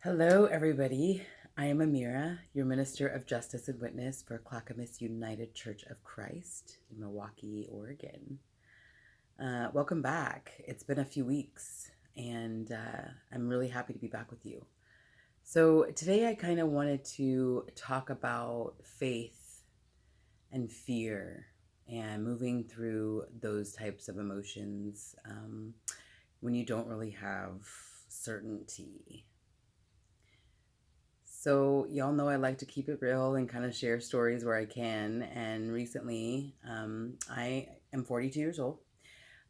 Hello, everybody. I am Amira, your Minister of Justice and Witness for Clackamas United Church of Christ in Milwaukee, Oregon. Welcome back. It's been a few weeks, and I'm really happy to be back with you. So today I kind of wanted to talk about faith and fear and moving through those types of emotions when you don't really have certainty. So, y'all know I like to keep it real and kind of share stories where I can. And recently, I am 42 years old.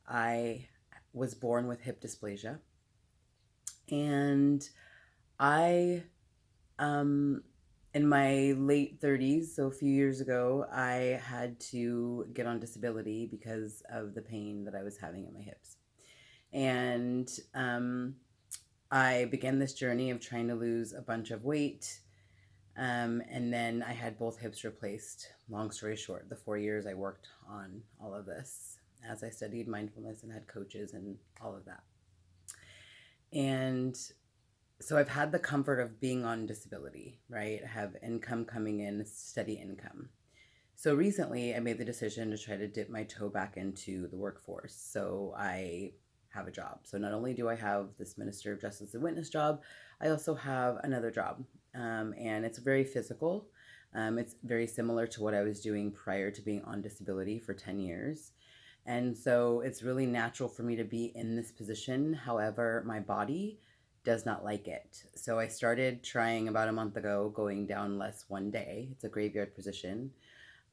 I was born with hip dysplasia. And I, in my late 30s, so a few years ago, I had to get on disability because of the pain that I was having in my hips. And I began this journey of trying to lose a bunch of weight. And then I had both hips replaced. Long story short, the 4 years I worked on all of this as I studied mindfulness and had coaches and all of that. And so I've had the comfort of being on disability, right? I have income coming in, steady income. So recently I made the decision to try to dip my toe back into the workforce. So I have a job. So not only do I have this Minister of Justice and Witness job, I also have another job. And it's very physical. It's very similar to what I was doing prior to being on disability for 10 years. And so it's really natural for me to be in this position. However, my body does not like it. So I started trying about a month ago, going down less one day. It's a graveyard position.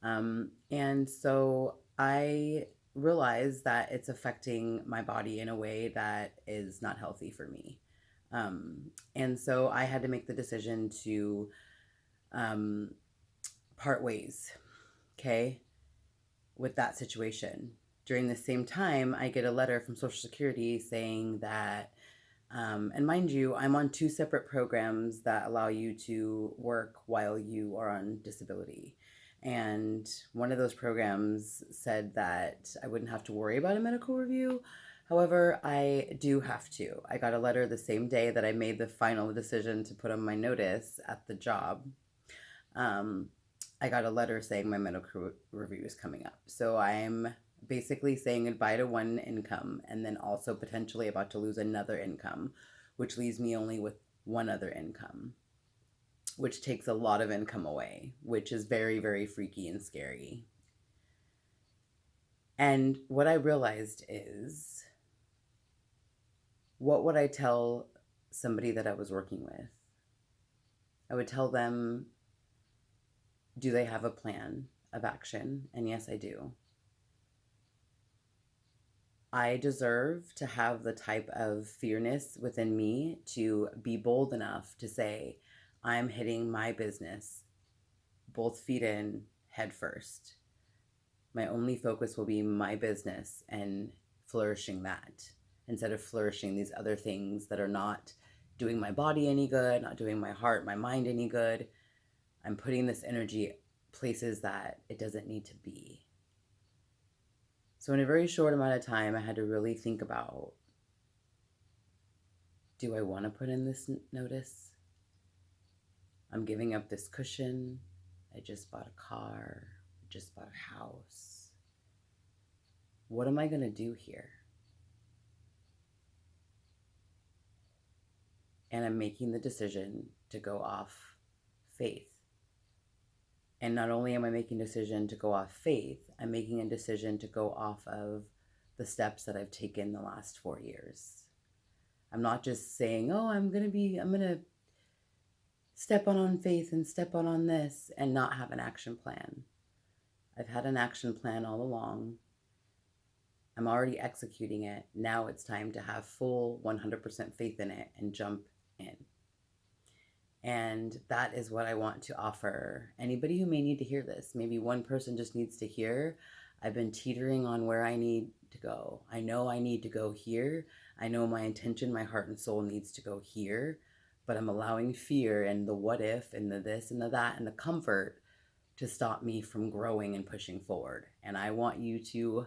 And so I realized that it's affecting my body in a way that is not healthy for me. And so I had to make the decision to part ways, okay, with that situation. During the same time, I get a letter from Social Security saying that, and mind you, I'm on two separate programs that allow you to work while you are on disability. And one of those programs said that I wouldn't have to worry about a medical review. However, I do have to. I got a letter the same day that I made the final decision to put on my notice at the job. I got a letter saying my medical review is coming up. So I'm basically saying goodbye to one income and then also potentially about to lose another income, which leaves me only with one other income, which takes a lot of income away, which is very, very freaky and scary. And what I realized is, what would I tell somebody that I was working with? I would tell them, do they have a plan of action? And yes, I do. I deserve to have the type of fearness within me to be bold enough to say, I'm hitting my business, both feet in, head first. My only focus will be my business and flourishing that instead of flourishing these other things that are not doing my body any good, not doing my heart, my mind any good. I'm putting this energy places that it doesn't need to be. So in a very short amount of time, I had to really think about, do I want to put in this notice? I'm giving up this cushion. I just bought a car. I just bought a house. What am I going to do here? And I'm making the decision to go off faith. And not only am I making a decision to go off faith, I'm making a decision to go off of the steps that I've taken the last 4 years. I'm not just saying, oh, I'm going to step on faith and step on this and not have an action plan. I've had an action plan all along. I'm already executing it. Now it's time to have full 100% faith in it and jump in. And that is what I want to offer anybody who may need to hear this. Maybe one person just needs to hear, I've been teetering on where I need to go. I know I need to go here. I know my intention, my heart and soul needs to go here, but I'm allowing fear and the what if and the this and the that and the comfort to stop me from growing and pushing forward. And I want you to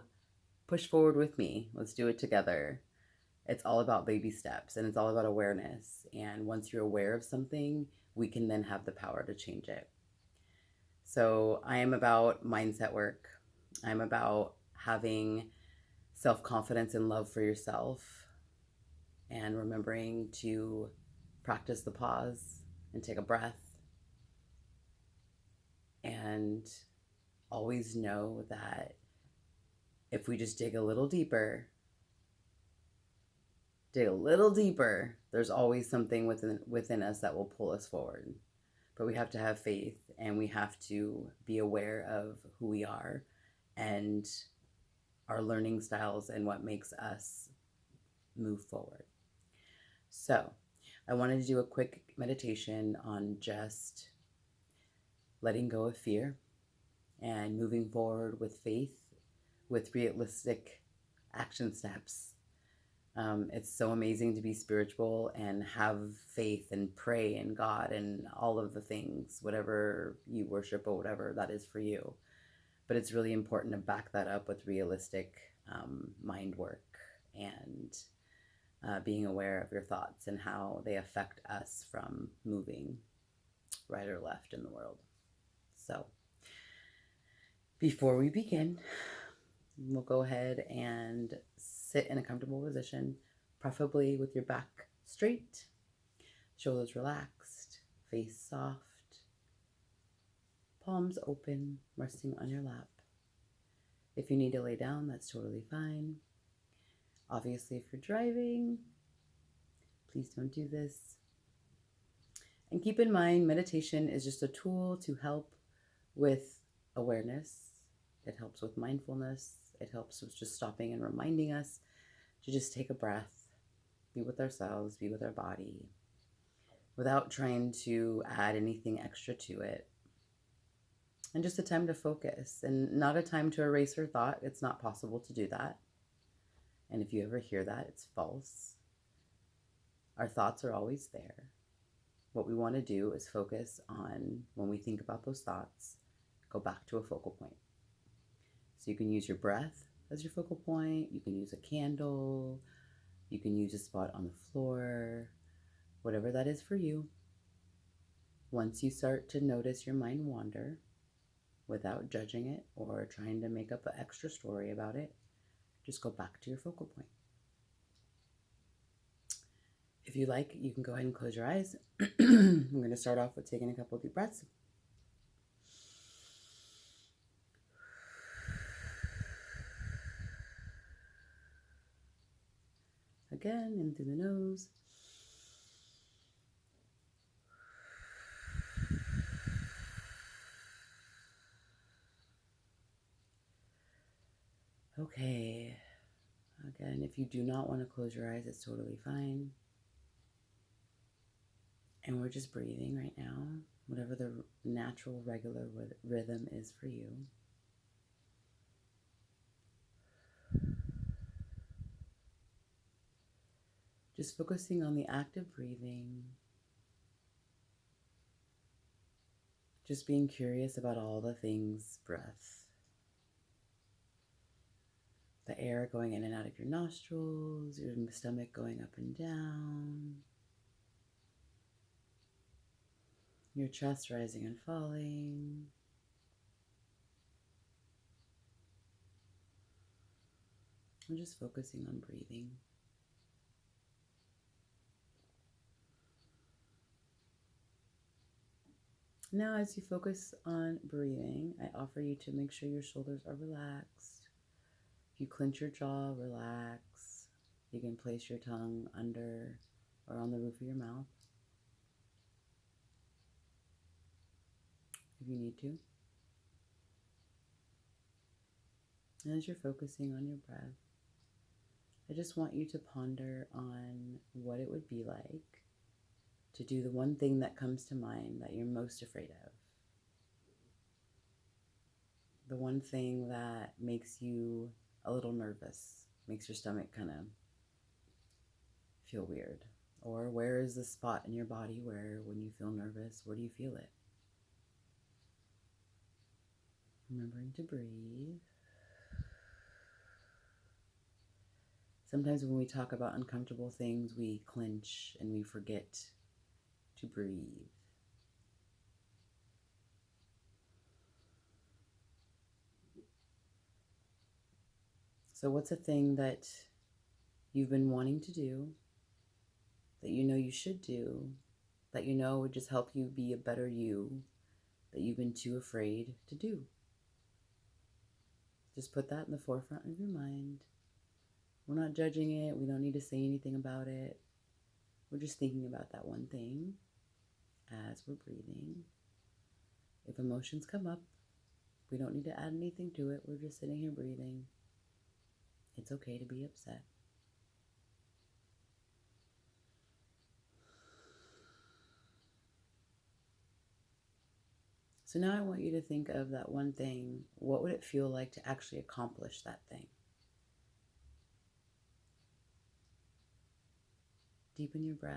push forward with me. Let's do it together. It's all about baby steps, and it's all about awareness. And once you're aware of something, we can then have the power to change it. So I am about mindset work. I'm about having self-confidence and love for yourself, and remembering to practice the pause and take a breath, and always know that if we just dig a little deeper, there's always something within us that will pull us forward. But we have to have faith, and we have to be aware of who we are and our learning styles and what makes us move forward. So I wanted to do a quick meditation on just letting go of fear and moving forward with faith, with realistic action steps. It's so amazing to be spiritual and have faith and pray in God and all of the things, whatever you worship or whatever that is for you. But it's really important to back that up with realistic mind work and being aware of your thoughts and how they affect us from moving right or left in the world. So before we begin, we'll go ahead and sit in a comfortable position, preferably with your back straight, shoulders relaxed, face soft, palms open, resting on your lap. If you need to lay down, that's totally fine. Obviously, if you're driving, please don't do this. And keep in mind, meditation is just a tool to help with awareness. It helps with mindfulness. It helps with just stopping and reminding us to just take a breath, be with ourselves, be with our body, without trying to add anything extra to it. And just a time to focus, and not a time to erase our thought. It's not possible to do that. And if you ever hear that, it's false. Our thoughts are always there. What we want to do is focus on, when we think about those thoughts, go back to a focal point. So you can use your breath as your focal point. You can use a candle. You can use a spot on the floor, whatever that is for you. Once you start to notice your mind wander, without judging it or trying to make up an extra story about it, just go back to your focal point. If you like, you can go ahead and close your eyes. I'm going to start off with taking a couple deep breaths. Again, in through the nose. Okay. Again, if you do not want to close your eyes, it's totally fine. And we're just breathing right now, whatever the natural, regular rhythm is for you. Just focusing on the active breathing. Just being curious about all the things, breath. The air going in and out of your nostrils, your stomach going up and down. Your chest rising and falling. I'm just focusing on breathing. Now, as you focus on breathing, I offer you to make sure your shoulders are relaxed. If you clench your jaw, relax. You can place your tongue under or on the roof of your mouth if you need to. And as you're focusing on your breath, I just want you to ponder on what it would be like to do the one thing that comes to mind that you're most afraid of. The one thing that makes you a little nervous, makes your stomach kind of feel weird. Or where is the spot in your body where when you feel nervous, where do you feel it? Remembering to breathe. Sometimes when we talk about uncomfortable things, we clench and we forget to breathe. So what's a thing that you've been wanting to do, that you know you should do, that you know would just help you be a better you, that you've been too afraid to do? Just put that in the forefront of your mind. We're not judging it. We don't need to say anything about it. We're just thinking about that one thing as we're breathing. If emotions come up, we don't need to add anything to it. We're just sitting here breathing. It's okay to be upset. So now I want you to think of that one thing. What would it feel like to actually accomplish that thing? Deepen your breath.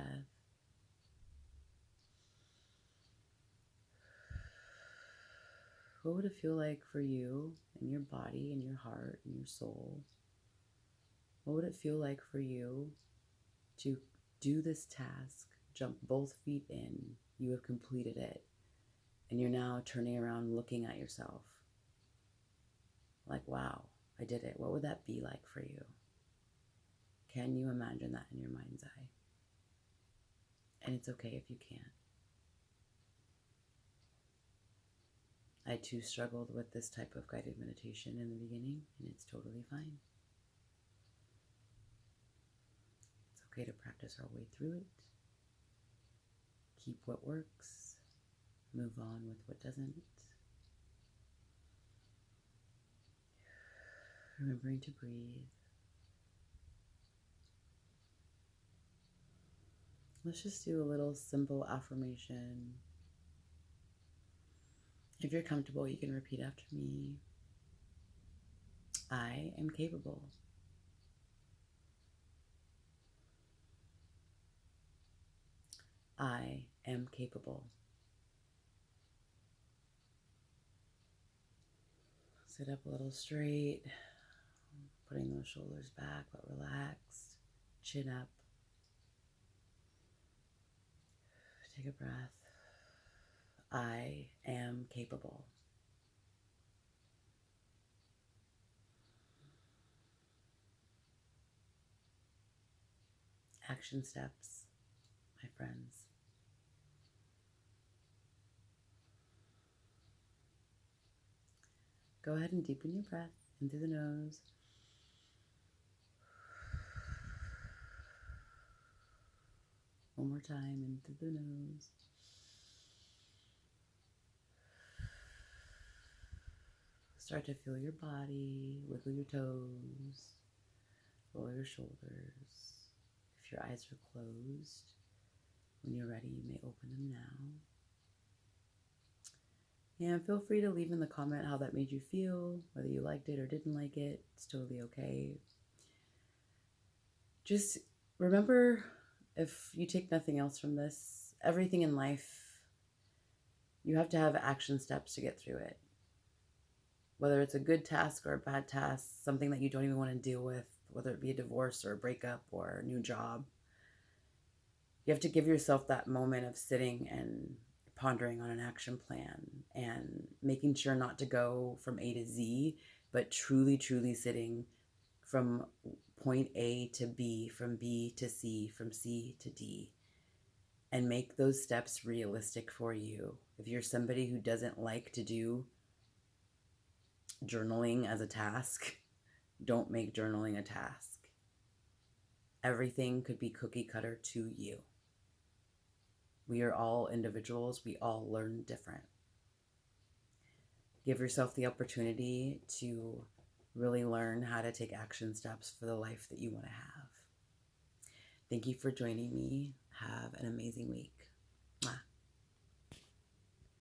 What would it feel like for you in your body, in your heart, in your soul? What would it feel like for you to do this task, jump both feet in, you have completed it, and you're now turning around looking at yourself like, wow, I did it. What would that be like for you? Can you imagine that in your mind's eye? And it's okay if you can't. I too struggled with this type of guided meditation in the beginning, and it's totally fine. It's okay to practice our way through it. Keep what works, move on with what doesn't. Remembering to breathe. Let's just do a little simple affirmation. If you're comfortable, you can repeat after me. I am capable. I am capable. Sit up a little straight, putting those shoulders back but relaxed, chin up. Take a breath. I am capable. Action steps, my friends. Go ahead and deepen your breath in through the nose. One more time, in through the nose. Start to feel your body, wiggle your toes, roll your shoulders. If your eyes are closed, when you're ready, you may open them now. And feel free to leave in the comment how that made you feel, whether you liked it or didn't like it. It's totally okay. Just remember, if you take nothing else from this, everything in life, you have to have action steps to get through it. Whether it's a good task or a bad task, something that you don't even want to deal with, whether it be a divorce or a breakup or a new job, you have to give yourself that moment of sitting and pondering on an action plan and making sure not to go from A to Z, but truly, truly sitting from point A to B, from B to C, from C to D, and make those steps realistic for you. If you're somebody who doesn't like to do journaling as a task, don't make journaling a task. Everything could be cookie cutter to you. We are all individuals. We all learn different. Give yourself the opportunity to really learn how to take action steps for the life that you want to have. Thank you for joining me. Have an amazing week. Mwah.